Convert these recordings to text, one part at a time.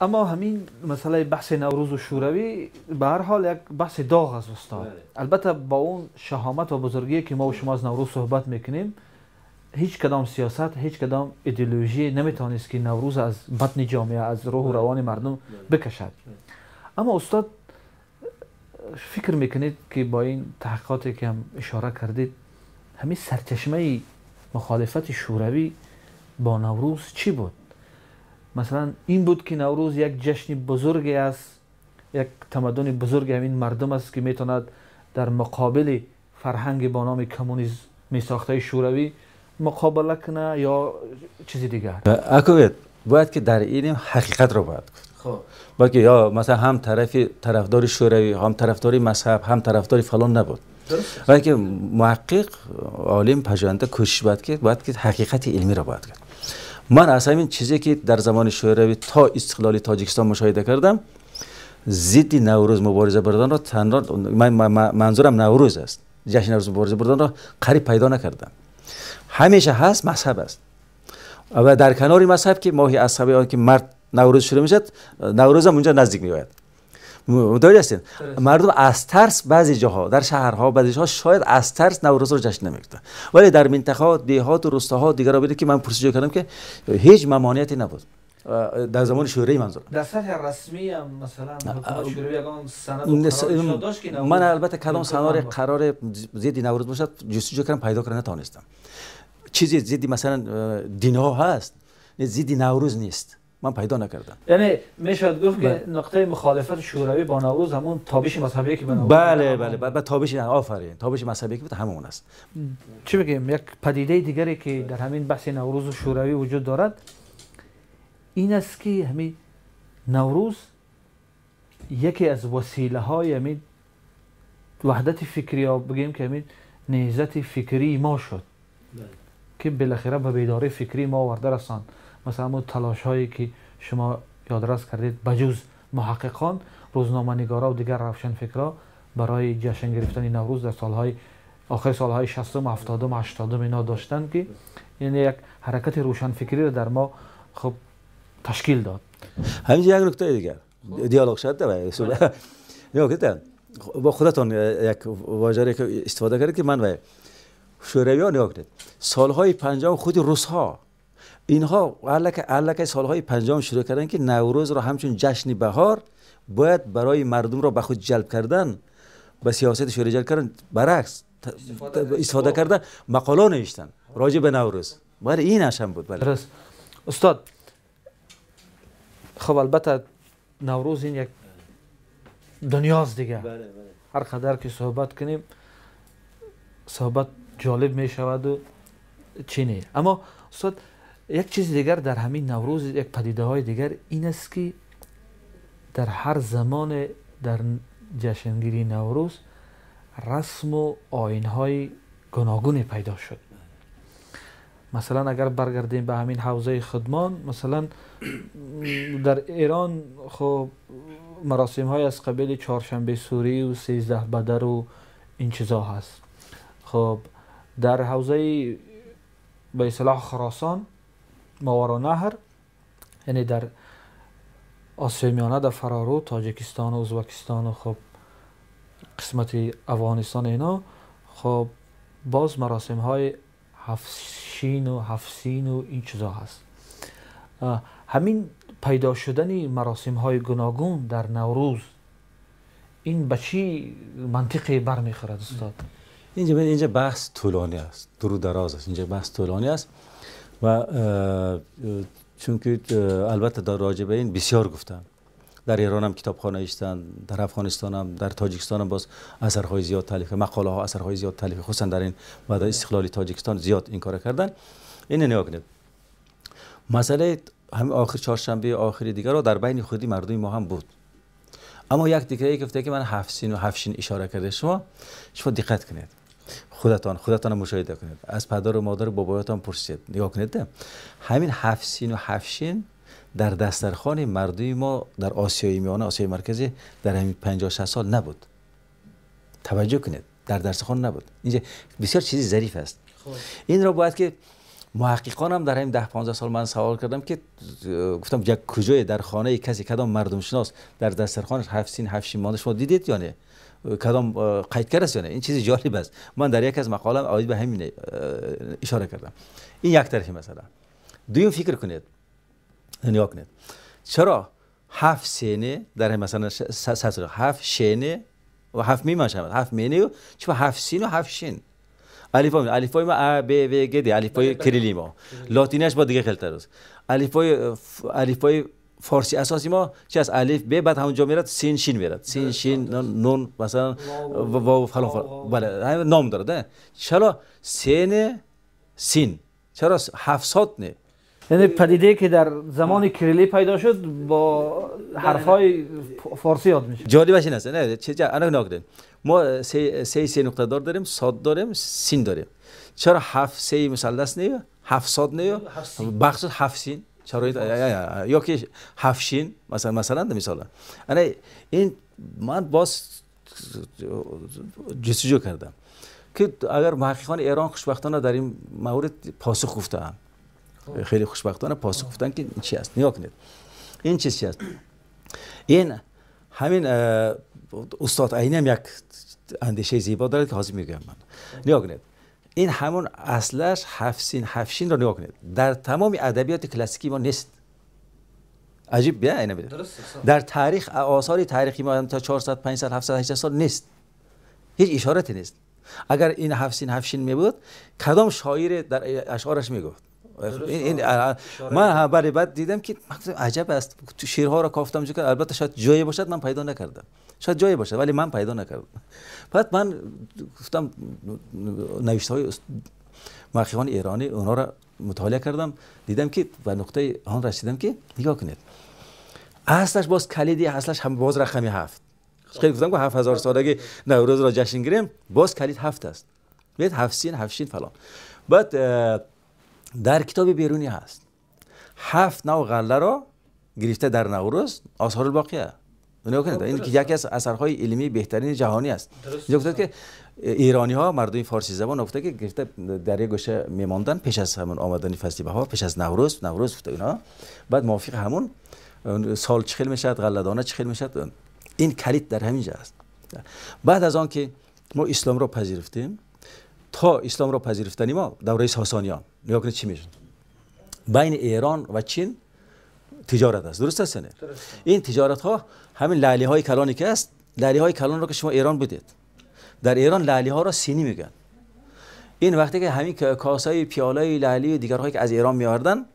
اما همین مسئله بحث نوروز و شوروی به هر حال یک بحث داغ است استاد. البته با اون شهامت و بزرگی که ما و شما از نوروز صحبت میکنیم، هیچ کدام سیاست، هیچ کدام ایدئولوژی نمیتونست که نوروز از بطن جامعه، از روح و روان مردم بکشد. اما استاد فکر میکنید که با این تحقیقاتی که هم اشاره کردید، همین سرچشمه مخالفت شوروی با نوروز چی بود؟ مثلا این بود که نوروز یک جشن بزرگی است، یک تمدن بزرگ همین مردم است که میتواند در مقابل فرهنگ با نام کمونیسم میساخته شوروی مقابله کنه یا چیزی دیگر؟ اکوید باید که در این حقیقت رو باید خب باید که یا مثلا هم طرفدار شوروی، هم طرفدار مذهب، هم طرفدار فلان نبود. ولی که محقق عالم پژوهنده کوشش باید که حقیقت علمی را باید کرد. من از همین چیزی که در زمان شوروی تا استقلال تاجیکستان مشاهده کردم، ضد نوروز مبارزه بردن را منظورم نوروز است، جشن نوروز مبارزه بردن را قریب پیدا نکردم. همیشه هست مذهب است و در کنار مذهب که ماهی عصبی آن که مرد نوروز شروع میشد، نوروز هم اونجا نزدیک میآید. متوجه هستین؟ مردم از ترس بعضی جاها در شهرها بعضی جاها شاید از ترس نوروز رو جشن نمیگیرن، ولی در منطقه دیهات و روستاها دیگر را ببینید که من پرسجو کردم که هیچ ممانعتی نبود در زمان شوروی. منظور در سطح رسمی هم مثلا حکومت شوروی یگان سند داشت که من البته کدام سند قرار ضد نوروز باشد جستجو کردم پیدا کردن نتونستم. چیزی ضد مثلا دینها هست، ضد نوروز نیست، من پیدا نکردم. یعنی میشد گفت که نقطه مخالفت شوروی با نوروز همون تابش مذهبی که به نوروز بله تابش، آفرین، تابش مذهبی که همون است. چی بگیم، یک پدیده دیگری که در همین بحث نوروز و شوروی وجود دارد این است که همین نوروز یکی از وسیله های همین وحدت فکری یا بگیم که همین نهضت فکری ما شد که بالاخره به بیداری فکری ما آورده رساند. مثلا اون تلاش هایی که شما یادرس کردید بجز محققان، روزنامه‌نگارا و دیگر روشنفکرا برای جشن گرفتن نوروز در سالهای آخر سالهای 60 و 70 و 80 اینا داشتن که یعنی یک حرکت روشنفکری رو در ما خب تشکیل داد. همینجا یک نکته دیگر دیالوگ شده و با خودتون یک واژه‌ای که استفاده کردید که من و شورویان نگاه کنید، سالهای 50 خود روس‌ها اینها علکه سالهای 50 شروع کردن که نوروز را همچون جشن بهار باید برای مردم را به خود جلب کردن، به سیاست شوروی جلب کردن، برعکس استفاده کردن، مقاله نوشتن راجع به نوروز. ولی این هم بود. بله استاد، خب البته نوروز این یک دنیاست دیگه. هر قدر که صحبت کنیم صحبت جالب می شود و چینه. اما استاد یک چیز دیگر در همین نوروز، یک پدیده های دیگر این است که در هر زمان در جشنگیری نوروز رسم و آیین های گوناگونی پیدا شد. مثلا اگر برگردیم به همین حوزه خودمان، مثلا در ایران خب مراسم های از قبیل چهارشنبه سوری و 13 بدر و این چیزا هست. خب در حوزه به اصطلاح خراسان، ماورا نهر، یعنی در آسیای میانه، در فرارو، تاجیکستان و ازبکستان و خب قسمت افغانستان اینا، خب باز مراسم های هفشین و هفسین و این چیزا هست. همین پیدا شدن مراسم های گوناگون در نوروز این به چی منطقی برمیخورد استاد؟ اینجا بحث طولانی است، درو دراز است. اینجا بحث طولانی است و چون که البته در راجع به این بسیار گفتن. در ایران هم کتابخانه نوشتن، در افغانستان هم، در تاجیکستان هم باز اثرهای زیاد تالیف، مقاله ها اثرهای زیاد تالیف، خصوصا در این بعد استقلال تاجیکستان زیاد این کار کردن. این نگاه کنید، مسئله همین آخر چهارشنبه آخری دیگر رو در بین خودی مردم ما هم بود. اما یک دیگه گفته که من هفسین و هفشین اشاره کرده. شما دقت کنید، خودتان مشاهده کنید، از پدر و مادر و بابایتان پرسید، نگاه کنید. همین هفسین و هفشین در دسترخوان مردم ما در آسیای میانه، آسیای مرکزی در همین 50-60 سال نبود. توجه کنید، در دسترخوان نبود. اینجا بسیار چیزی ظریف است. این را باید که محققان هم در همین 10-15 سال من سوال کردم که گفتم یک کجای در خانه کسی کدام مردم شناس در دسترخوانش 7 سین 7 شین مانده شما دیدید یا نه؟ کدام قیدگر است یا نه؟ این چیز جالب است. من در یک از مقاله‌ام عاید به همین اشاره کردم. این یک طرفی مثلا. دوم فکر کنید. نگاه کنید. چرا 7 سینه در مثلا 7 شینه و 7 میم میشه 7 مینه چرا 7 سین و 7 شین الفبای ما ا ب و گ دی الفبای کریلی ما لاتینش با دیگه خیلی است. الفبای فارسی اساسی ما چه از الف ب بعد همونجا میاد سین شین میاد سین شین نون مثلا واو فلان بله نام داره. چرا سین سین چرا 700 نه؟ یعنی پدیده که در زمان کریلی پیدا شد با حرفای فارسی یاد میشه. جالبش این است نه چه انا نگذاریم ما سه نقطه دار داریم صاد داریم سین داریم. چرا 7 سه مثلث نه 700 نه بخش 7 سین چرا یا که 7 شین مثلا مثلا انا این من باز جستجو کردم که اگر محققان ایران خوشبختانه در این مورد پاسخ گفتند خیلی خوشبختانه پاسخ گفتن که این چی است. نگاه کنید این چی است. این همین استاد عینی هم یک اندیشه زیبا داره که حاضر میگم من. نگاه کنید این همون اصلش 7 سین 7 شین رو نگاه کنید در تمام ادبیات کلاسیکی ما نیست. عجیب بیا اینه بده در تاریخ آثار تاریخی ما تا 400 500 700 800 سال نیست. هیچ اشارتی نیست. اگر این 7 سین 7 شین می بود کدام شاعر در اشعارش میگفت این من برای بعد دیدم که عجب است تو شعرها را کافتم که البته شاید جایی باشد من پیدا نکردم شاید جایی باشد ولی من پیدا نکردم. بعد من گفتم نوشته‌های محققان ایرانی اونا را مطالعه کردم دیدم که به نقطه آن رسیدم که نگاه کنید اصلش باز کلیدی اصلش هم باز رقمی 7 خیلی گفتم که 7000 سالگی نوروز را جشن گیریم باز کلید 7 است ببینید 7 سین 7 شین فلان. بعد در کتاب بیرونی هست 7 نوع غله را گرفته در نوروز آثار الباقیه. نگاه کنید این یکی از اثرهای علمی بهترین جهانی است. اینجا گفته که ایرانی ها مردم فارسی زبان گفته که گرفته در یک گوشه میماندن پیش از همون آمدن فصل بهار پیش از نوروز گفته اینا بعد موافق همون سال چخیل میشد غله دانه چخیل میشد. این کلید در همینجا است. بعد از آن که ما اسلام را پذیرفتیم تا اسلام را پذیرفتنی ما دوره ساسانیان نگاه کنید چی میشد بین ایران و چین تجارت است. درست است نه؟ این تجارت ها همین لعلی های کلانی که است لعلی های کلان رو که شما ایران بودید در ایران لعلی ها را سینی میگن. این وقتی که همین کاسه پیاله لعلی و دیگرهایی که از ایران میآوردن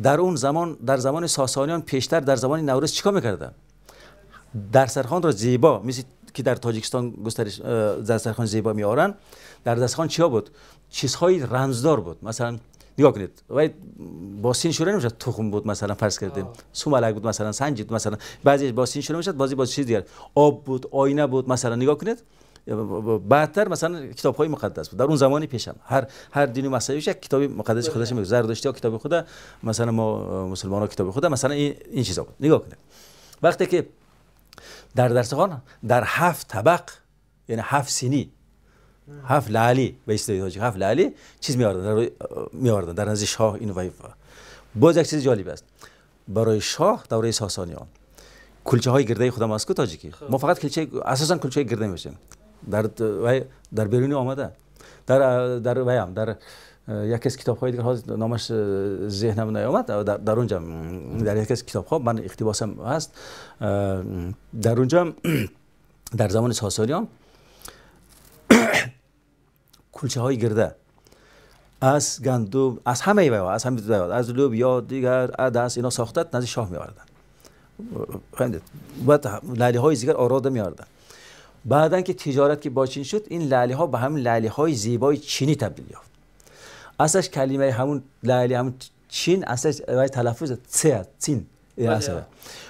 در اون زمان در زمان ساسانیان پیشتر در زمان نوروز چیکار میکردن دسترخوان را زیبا مثل که در تاجیکستان گسترش دسترخوان زیبا میآورن در دسترخوان چیا بود چیزهای رمزدار بود مثلا نگاه کنید و با سین شروع نمیشد تخم بود مثلا فرض کردیم سومالک بود مثلا سنجید مثلا بعضی با سین شروع میشد بعضی با چیز دیگر آب بود آینه بود مثلا نگاه کنید بعدتر مثلا کتاب‌های مقدس بود در اون زمانی پیشم هر دینی مذهبیش یک کتاب مقدس خودش میگه زرتشتی‌ها کتاب خود مثلا ما مسلمان‌ها کتاب خود مثلا این چیزا بود. نگاه کنید وقتی که در دسترخوان در 7 طبق یعنی 7 سینی 7 لعلی به اصطلاح 7 لعلی چیز می‌آوردن در نزد شاه این وظیفه. باز یک چیز جالب است برای شاه دوره ساسانیان کلچه های گرده خدا ماسکو تاجیکی ما فقط کلچه اساسا کلچه گرده میشیم در بیرونی آمده در یکی از کتاب های دیگه ها نامش ذهنم نیامد در اونجا در یکی از کتاب ها من اقتباسم هست در اونجا در زمان ساسانیان کلچه های گرده از گندم از همه ایوا از لوبیا دیگر عدس اینا ساخته نزد شاه می‌آوردن. فهمیدید بعد لعلی های دیگر آراده می‌آوردن. بعدن که تجارت که با چین شد این لعلی ها به همین لعلی های زیبای چینی تبدیل یافت. اصلش کلمه همون لعلی همون چین اصلش تلفظ چین اصلا.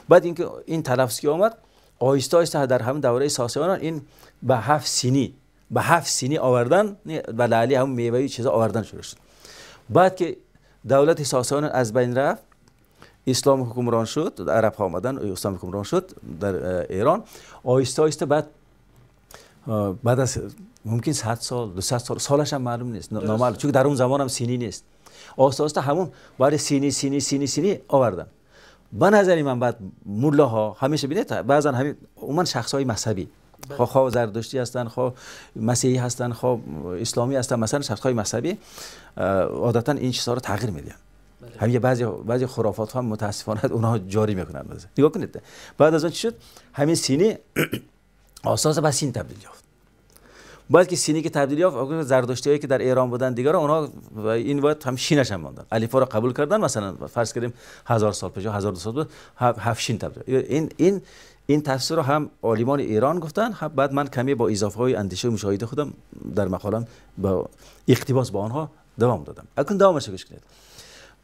بعد اینکه این تلفظ که اومد آهسته آهسته در همون دوره ساسانیان این به 7 سینی آوردن و لعلی همون میوه چیزا آوردن شروع شد. بعد که دولت ساسانیان از بین رفت اسلام حکمران شد عرب ها آمدن اسلام حکمران شد در ایران آهسته آهسته بعد از ممکن 100 سال 200 سالش هم معلوم نیست نامعلوم چون در اون زمان هم سینی نیست آساستا همون برای سینی آوردن. به نظر من بعد ملاها همیشه بینید بعضا همین عموما شخص‌های مذهبی خواه زردشتی هستن، خواه مسیحی هستن، خواه اسلامی هستن، مثلا شخص‌های مذهبی عادتا این چیزا رو تغییر میدن. همین بعضی خرافات هم متاسفانه اونها جاری میکنن. نگاه کنید بعد از اون چی شد؟ همین سینی اساس به سین تبدیل یافت. بعد که سینی که تبدیل یافت، زردشتیایی که در ایران بودن دیگه اونها این وقت هم شینش هم ماندن، الفا رو قبول کردن. مثلا فرض کنیم 1000 سال پیش 1200 بود هفت شین تبدیل. این تفسیر رو هم عالمان ایران گفتن. بعد من کمی با اضافه های اندیشه و مشاهده خودم در مقالم با اقتباس با آنها دوام دادم. اکنون دوامش گوش کنید.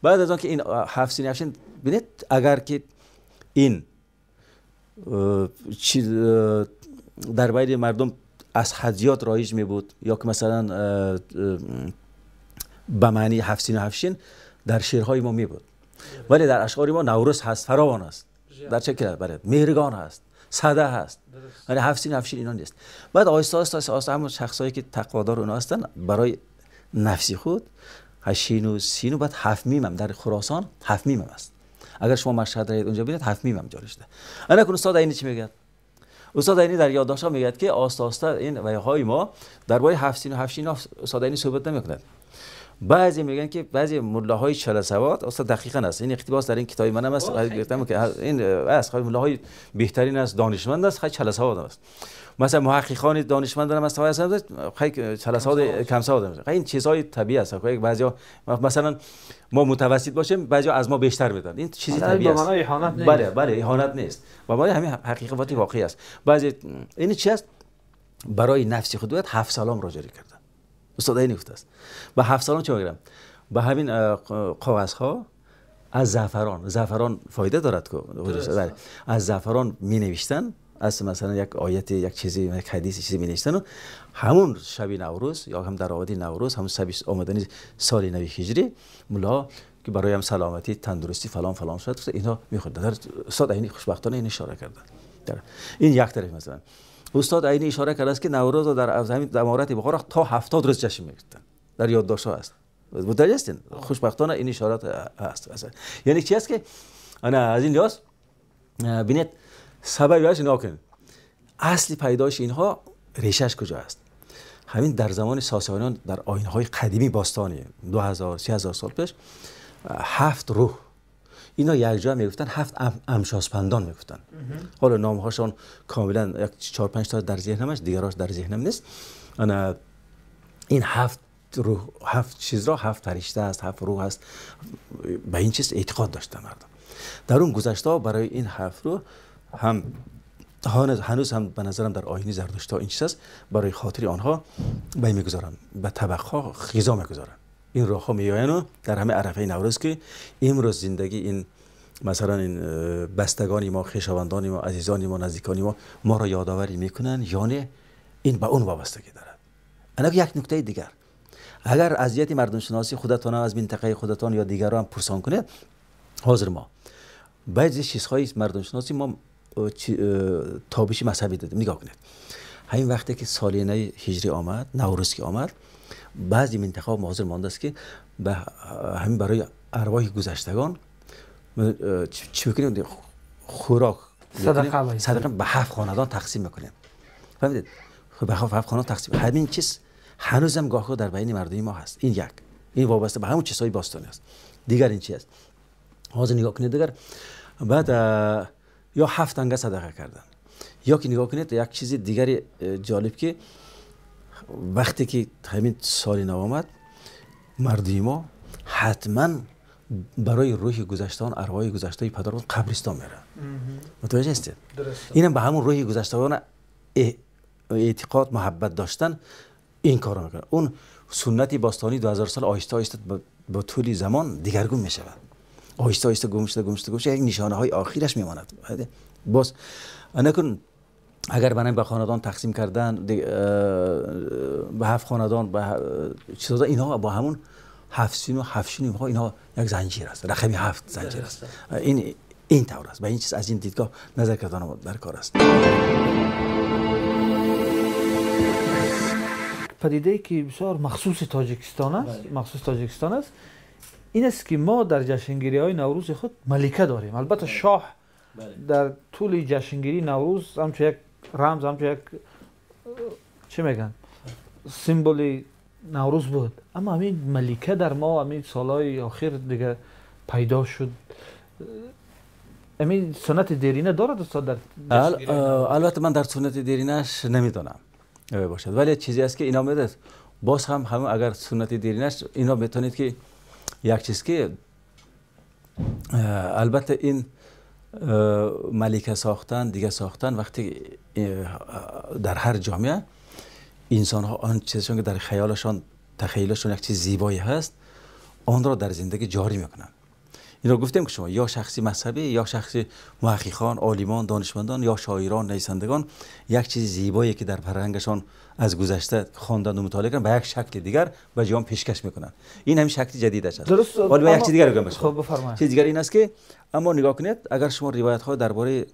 بعد از آن که این هفت سین ببینید، اگر که این در بین مردم از حدیات رایج می بود یا که مثلا به معنی هفت سین در شعرهای ما می بود، ولی در اشعار ما نوروز هست، فراوان است. در چه که برای مهرگان هست، ساده هست، یعنی هفت سین اینا نیست. بعد آهسته همون شخصایی که تقوادار اونا هستن برای نفسی خود شین و سین و بعد هفت میم هم در خراسان هفت میم هم است. اگر شما مشهد را اونجا ببینید هفت میم هم جاری شده. انا کن استاد عینی چی میگه؟ استاد عینی در یادداشت‌ها میگه که آهسته این ویهای ما درباره هفت سین و هفت شین استاد عینی صحبت نمی‌کند. بعضی میگن که بعضی ملاهای چهل سواد استاد دقیقاً است. این اقتباس در این کتاب منم است. گفتم که این است ملاهای بهترین است، دانشمند است، خیلی چهل سواد است. مثلا محققان دانشمند دارم است، خیلی چهل سواد کم سواد است. این چیزهای طبیعی است. بعضیا مثلا ما متوسط باشیم، بعضیا از ما بیشتر بدن. این چیزی طبیعی است. بله اهانت نیست. و برای همین حقیقتی واقعی است. بعضی این چی است؟ برای نفس خود باید 7 سلام را جاری کردن. استاد این گفته است. با 7 سلام چه میگم؟ با همین کاغذها از زعفران فایده دارد که از زعفران می نوشتن، از مثلا یک آیت، یک چیزی، یک حدیث چیزی می نوشتن و همون شب نوروز یا هم در آبادی نوروز، همون شب آمدن سال نو هجری ملا که برای هم سلامتی، تندرستی فلان شد، اینا میخواد. در استاد عینی خوشبختانه این اشاره کردن. این یک طرف. مثلا استاد عینی اشاره کرده است که نوروز رو در همین امارات بخارا تا 70 روز جشن میگیرن. در یادداشت‌ها است. متوجه هستین؟ خوشبختانه این اشارات هست. یعنی چی است که انا از این لحاظ ببینید سببش ناکن اصلی پیدایش اینها ریشش کجا است؟ همین در زمان ساسانیان در آیین‌های قدیمی باستانی 2000 3000 سال پیش 7 روح اینا یک جا میگفتن، 7 امشاسپندان میگفتن. حالا نامهاشون کاملا یک 4 5 تا در ذهنمش، دیگراش در ذهنم نیست. انا این 7 روح، 7 چیز را 7 فرشته است، 7 روح است. به این چیز اعتقاد داشتن مردم. در اون گذشته برای این 7 روح هم هنوز هم به نظرم در آیین زرتشت این چیز است، برای خاطر آنها به میگذارن، به طبقها غذا میگذارن. این راهها میآیند و در همه عرفه نوروز که امروز زندگی این مثلا این بستگان ما، خویشاوندان ما، عزیزان ما، نزدیکان ما را یادآوری میکنن، یعنی این به اون وابستگی دارد. انا یک نکته دیگر، اگر اذیت مردم شناسی خودتان از منطقه خودتان یا دیگران پرسان کنید، حاضر ما بعضی چیزهای مردم شناسی ما تابشی مذهبی دادیم. نگاه کنید همین وقتی که سال نو هجری آمد، نوروز که آمد، بعضی منطقه ها حاضر مانده است که به همین برای ارواح گذشتگان چی میکنیم؟ خوراک صدقه به 7 خاندان تقسیم میکنیم. فهمیدید؟ به 7 خاندان تقسیم. همین چیز هنوزم گاهی در بین مردم ما هست. این وابسته به همون چیزهای باستانی است. دیگر این چی است؟ حاضر نگاه کنید دیگر بعد یا 7 انگه صدقه کردن، یا که نگاه کنید یک چیز دیگری جالب که وقتی که همین سال نو آمد، مردم ما حتما برای روح گذشتگان، ارواح گذشته پدران قبرستان میرن. متوجه هستید؟ اینم به همون روح گذشتگان اعتقاد، محبت داشتن این کارو میکنن. اون سنتی باستانی 2000 سال آهسته آهسته با طول زمان دیگرگون میشود. آهسته آهسته گم شده یک نشانه های آخرش میماند. باز نکن اگر بنای به خاندان تقسیم کردن، به 7 خاندان، به چیزا، اینها با همون 7 سین و 7 شین اینها یک زنجیر است، رقمی 7 زنجیر است. این طور است. به این چیز از این دیدگاه نظر کردن در کار است. پدیده‌ای که بسیار مخصوص تاجیکستان است، این است که ما در جشنگیری های نوروز خود ملکه داریم. البته شاه در طول جشنگیری نوروز همچون یک رمز، همچون یک چه میگن سیمبولی نوروز بود، اما همین ملکه در ما همین سالهای آخر دیگه پیدا شد. همین سنت دیرینه دارد استاد در البته من در سنت دیرینش نمیدونم باشد، ولی چیزی است که اینا میده باز هم اگر سنت دیرینش اینا بتونید که یک چیز که البته این ملکه ساختن دیگه ساختن وقتی در هر جامعه انسان ها آن چیزشون که در خیالشان تخیلشون یک چیز زیبایی هست آن را در زندگی جاری میکنن. این را گفتیم که شما یا شخصی مذهبی یا شخصی محققان، عالمان، دانشمندان یا شاعران، نویسندگان یک چیز زیبایی که در فرهنگشان از گذشته خواندن و مطالعه کردن به یک شکل دیگر به جهان پیشکش میکنن. این همین شکل جدیدش است. درست. ولی یک چیز دیگر بگم خب بفرمایید. چیز دیگر این است که اما نگاه کنید اگر شما روایت ها درباره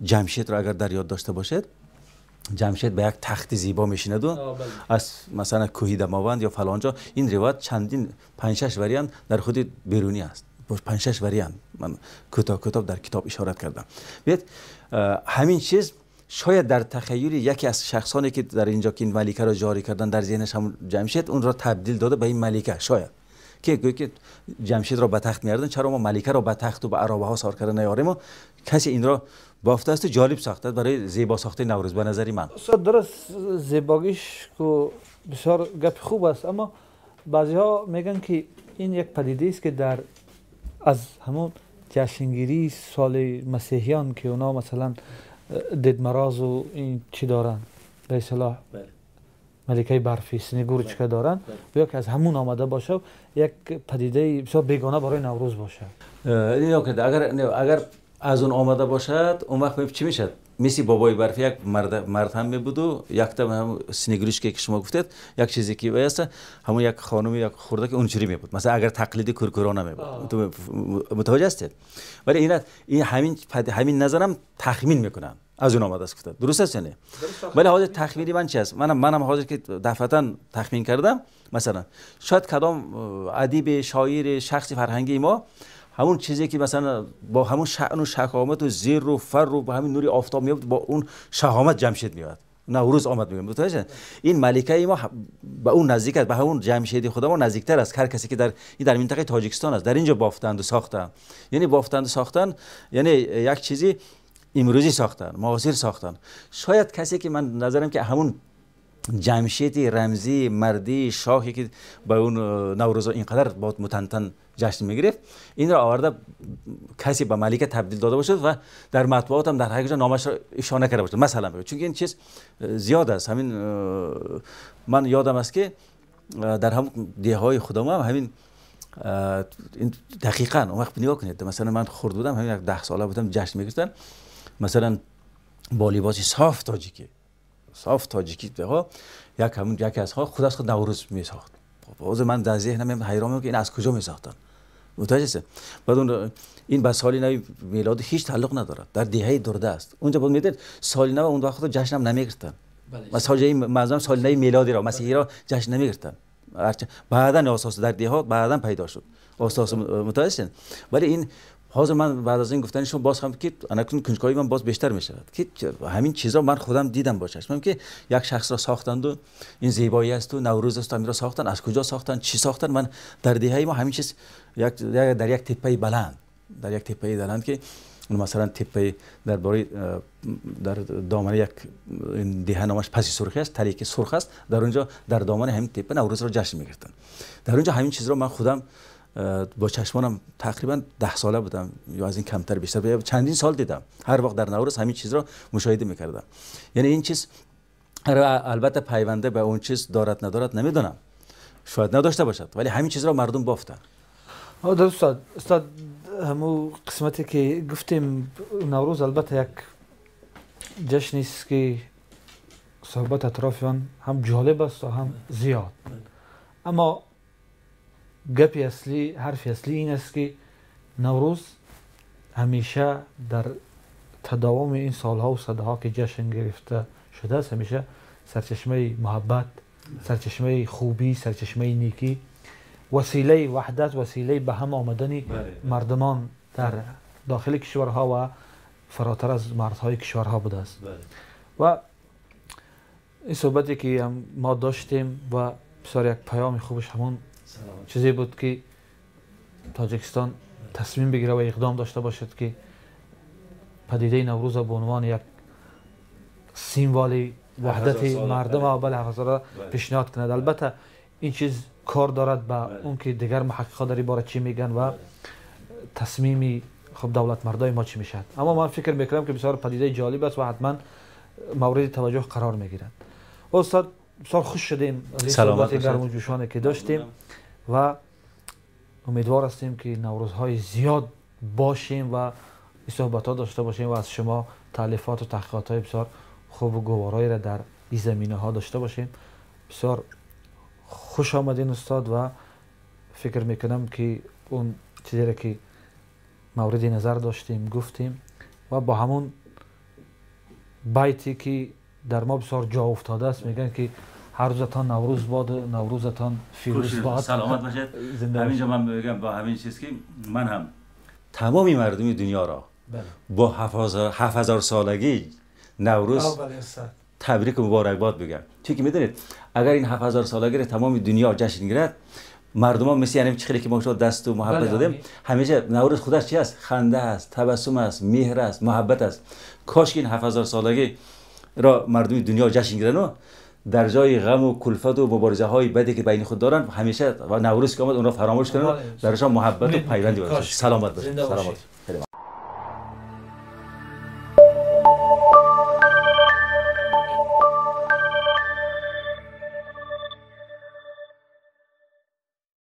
جمشید را اگر در یاد داشته باشید، جمشید به یک تخت زیبا میشیند و از مثلا کوهی دماوند یا فلانجا این روایت چندین 5-6 وریانت در خود بیرونی است. 5-6 وریانت من کوتاه در کتاب اشارت کردم. ببینید همین چیز شاید در تخیل یکی از شخصانی که در اینجا که این ملکه را جاری کردن در ذهنش هم جمشید اون را تبدیل داده به این ملکه. شاید که جمشید را به تخت میاردن، چرا ما ملکه را به تخت و به عرابه ها سوار کردن نیاریم؟ و کسی این را بافته است و جالب ساخته برای زیبا ساخته نوروز به نظری من. درست زیباگیش که بسیار گپ خوب است، اما بعضی ها میگن که این یک پدیده است که در از همون جشنگیری سال مسیحیان که اونا مثلا ددمراز و این چی دارن به اصطلاح ملکه برفی سنگورچکه دارن یا که از همون آمده باشه یک پدیده بسیار بیگانه برای نوروز باشه. اگر از اون آمده باشد اون وقت چی میشد؟ مثل بابای برفی یک مرد هم می بود و یک تا هم سنگریشکی که شما گفتید یک چیزی که واسه همون یک خانم یک خورده که اونجوری می بود. مثلا اگر تقلیدی کورکورانه می بود تو متوجه هستید؟ ولی این همین نظرم تخمین میکنن از اون آمده است گفتید. درست است نه؟ ولی حاضر تخمینی من چی است؟ منم حاضر که دفعتا تخمین کردم مثلا شاید کدام ادیب شاعر شخصی فرهنگی ما همون چیزی که مثلا با همون شأن و شهامت و زیر و فر و با همین نوری آفتاب میاد با اون شهامت جمشید میاد نوروز آمد میگم متوجه این ملکه ما به اون نزدیک است، به همون جمشیدی خدا ما نزدیکتر است. هر کسی که در منطقه تاجیکستان است در اینجا بافتند و ساختن، یعنی بافتند و ساختن یعنی یک چیزی امروزی ساختن، معاصر ساختن. شاید کسی که من نظرم که همون جمشیدی رمزی مردی شاهی که به اون نوروز اینقدر با متنتن جشن میگرفت این را آورده کسی به ملکه تبدیل داده باشد و در مطبوعات هم در هر جا نامش را اشاره کرده باشد مثلا بگید. چون این چیز زیاد است. همین من یادم است که در هم دیهای خودم هم همین دقیقاً اون وقت نگاه کنید مثلا من خرد بودم همین 10 ساله بودم جشن میگرفتن مثلا با لباس صاف تاجیکی ها یکی از ها خود از خود نوروز میساخت. باز من در ذهنم حیرانم که این از کجا میساختن متوجه است. بعد اون این با سال نو میلاد هیچ تعلق ندارد، در دهه درده است. اونجا بود میدید سال نو اون وقت جشن هم نمیگرفتن. مثلا معظم سال نو میلادی را مسیحی را جشن نمیگرفتن. بعداً اساس در دهه بعداً پیدا شد اساس متوجه است. ولی این حاضر من بعد از این گفتنشون باز هم که انکون کنجکاوی من باز بیشتر میشه که همین چیزا من خودم دیدم با چشمم که یک شخص را ساختند و این زیبایی است و نوروز است را ساختن. از کجا ساختن، چی ساختن؟ من در دهه ما همین چیز در یک تپه بلند که مثلا تپه در دامنه یک دهه نامش پسی سرخی است، تریک سرخ است، در اونجا در دامنه همین تپه نوروز را جشن میگرفتن. در اونجا همین چیز را من خودم با چشمانم تقریبا 10 ساله بودم یا از این کمتر بیشتر چندین سال دیدم. هر وقت در نوروز همین چیز را مشاهده میکردم. یعنی این چیز البته پیونده به اون چیز دارد ندارد نمیدونم، شاید نداشته باشد، ولی همین چیز را مردم بافتن. درست استاد همون قسمتی که گفتیم نوروز البته یک جشنی است که صحبت اطراف آن هم جالب است و هم زیاد، اما گپی اصلی حرف اصلی این است که نوروز همیشه در تداوم این سالها و صدها که جشن گرفته شده است همیشه سرچشمه محبت، سرچشمه خوبی، سرچشمه نیکی وسیله وحدت، وسیله به هم آمدن مردمان در داخل کشورها و فراتر از مرزهای کشورها بوده است. و این صحبتی که ما داشتیم و بسیار یک پیام خوبش همون چیزی بود که تاجیکستان تصمیم بگیره و اقدام داشته باشد که پدیده نوروز به عنوان یک سیمبل وحدت مردم و بله حفاظت پیشنهاد کند. البته این چیز کار دارد با اون که دیگر محققان در این باره چی میگن و تصمیمی خب دولت مردای ما چی میشد. اما من فکر میکنم که بسیار پدیده جالب است و حتما مورد توجه قرار میگیرد. استاد بسیار خوش شدیم از صحبت گرم و جوشانه که داشتیم و امیدوار هستیم که نوروزهای زیاد باشیم و این صحبت ها داشته باشیم و از شما تالیفات و تحقیقات های بسیار خوب و گوارایی را در این زمینه ها داشته باشیم. بسیار خوش آمدین استاد و فکر میکنم که اون چیزی را که مورد نظر داشتیم گفتیم و با همون بیتی که در ما بسیار جا افتاده است میگن که هر روزتان نوروز باد، نوروزتان فیروز باد. سلامت باشید. همینجا من میگم با همین چیز که من هم تمامی مردم دنیا را با 7000 سالگی نوروز تبریک و مبارکباد بگم. چون که میدونید اگر این 7000 سالگی را تمام دنیا جشن گیرد، مردم ها مثل یعنی خیلی که ما شما دست و محبت دادیم، همیشه نوروز خودش چی است؟ خنده است، تبسم است، مهر است، محبت است. کاش که این 7000 سالگی را مردم دنیا جشن گیرن و در جای غم و کلفت و مبارزه های بدی که بین خود دارن همیشه و نوروز که آمد اون را فراموش کنن، درشان محبت و پیوندی باشه. سلامت باشید. سلامت.